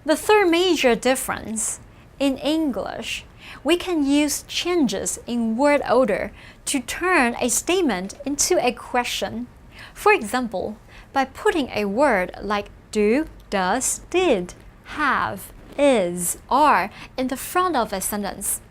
The third major difference in English, we can use changes in word order to turn a statement into a question. For example, by putting a word like do, does, did, have, is, are in the front of a sentence.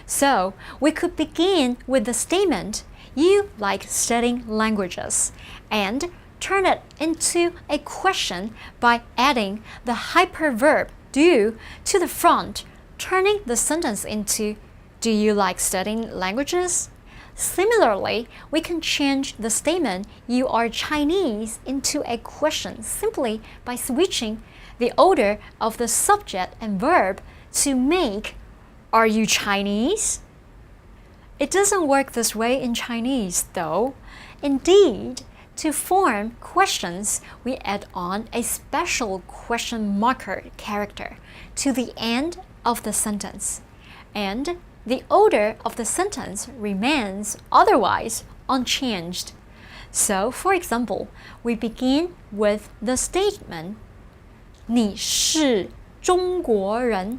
So, we could begin with the statement, you like studying languages, and turn it into a question by adding the hyperverb do to the front, turning the sentence into, do you like studying languages? Similarly, we can change the statement, you are Chinese, into a question simply by switching the order of the subject and verb to make, are you Chinese? It doesn't work this way in Chinese, though. Indeed, to form questions, we add on a special question marker character to the end of the sentence, and the order of the sentence remains otherwise unchanged. So, for example, we begin with the statement, 你是中国人,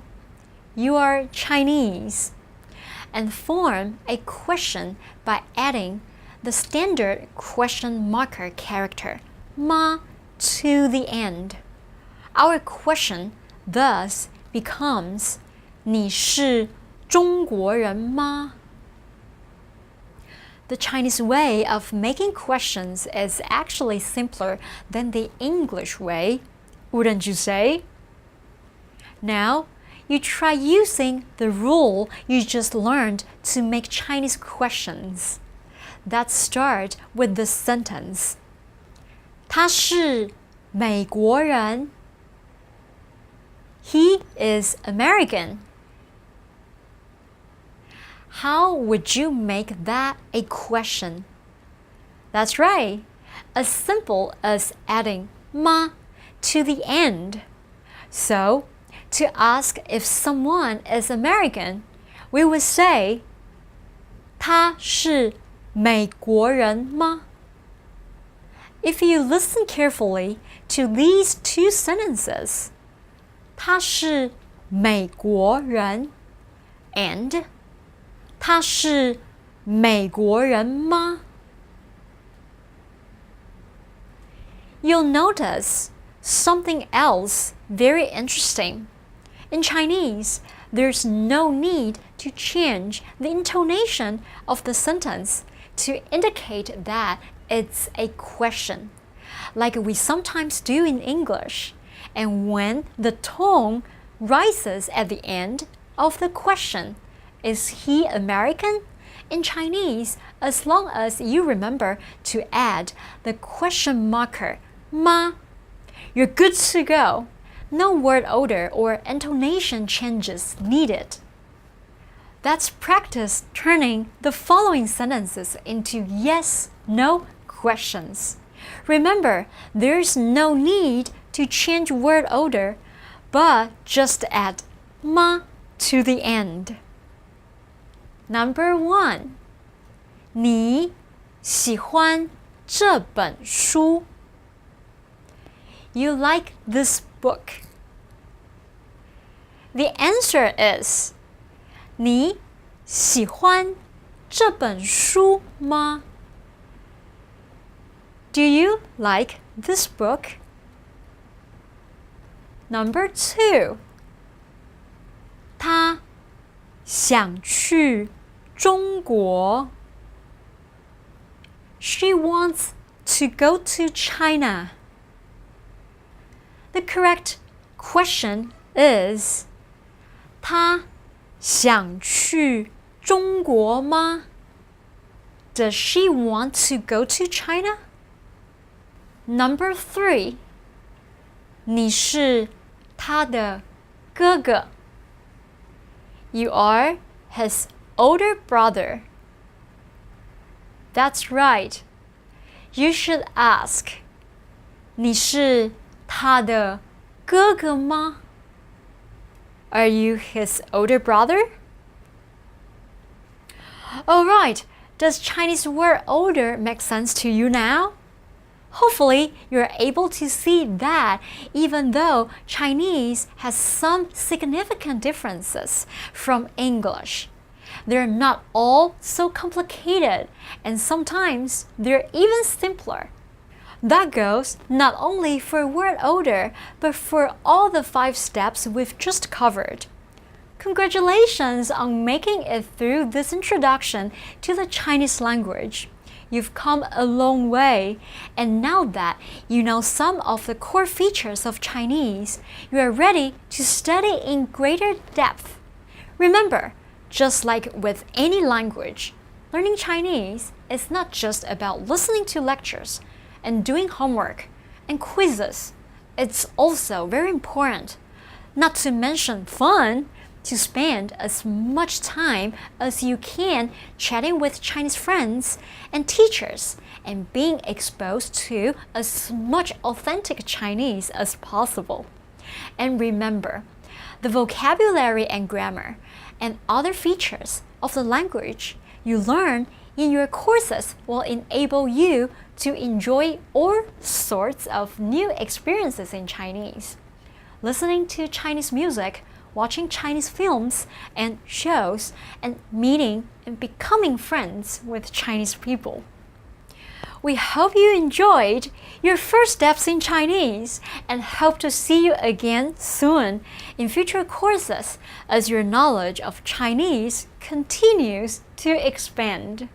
you are Chinese, and form a question by adding the standard question marker character, 吗, to the end. Our question thus becomes, 你是中国人吗? The Chinese way of making questions is actually simpler than the English way, wouldn't you say? Now, you try using the rule you just learned to make Chinese questions. That start with the sentence, 他是美国人. He is American. How would you make that a question? That's right, as simple as adding 吗 to the end. So, to ask if someone is American, we would say, 他是美国人吗? If you listen carefully to these two sentences, 他是美国人 and 他是美国人吗? You'll notice something else very interesting. In Chinese, there's no need to change the intonation of the sentence to indicate that it's a question, like we sometimes do in English. And when the tone rises at the end of the question, is he American? In Chinese, as long as you remember to add the question marker, 吗, you're good to go. No word order or intonation changes needed. Let's practice turning the following sentences into yes/no questions. Remember, there's no need to change word order, but just add 吗 to the end. Number 1. 你喜欢这本书? You like this book. The answer is 你喜欢这本书吗? Do you like this book? Number 2. 他想去中国. She wants to go to China. The correct question is 她想去中国吗? Does she want to go to China? Number 3. 你是他的哥哥. You are his older brother. That's right. You should ask, 你是他的哥哥吗? Are you his older brother? Alright, does Chinese word order make sense to you now? Hopefully, you're able to see that even though Chinese has some significant differences from English, they're not all so complicated, and sometimes they're even simpler. That goes not only for word order, but for all the 5 steps we've just covered. Congratulations on making it through this introduction to the Chinese language. You've come a long way, and now that you know some of the core features of Chinese, you are ready to study in greater depth. Remember, just like with any language, learning Chinese is not just about listening to lectures and doing homework and quizzes. It's also very important, not to mention fun, to spend as much time as you can chatting with Chinese friends and teachers and being exposed to as much authentic Chinese as possible. And remember, the vocabulary and grammar and other features of the language you learn in your courses will enable you to enjoy all sorts of new experiences in Chinese. Listening to Chinese music, watching Chinese films and shows, and meeting and becoming friends with Chinese people. We hope you enjoyed your first steps in Chinese and hope to see you again soon in future courses as your knowledge of Chinese continues to expand.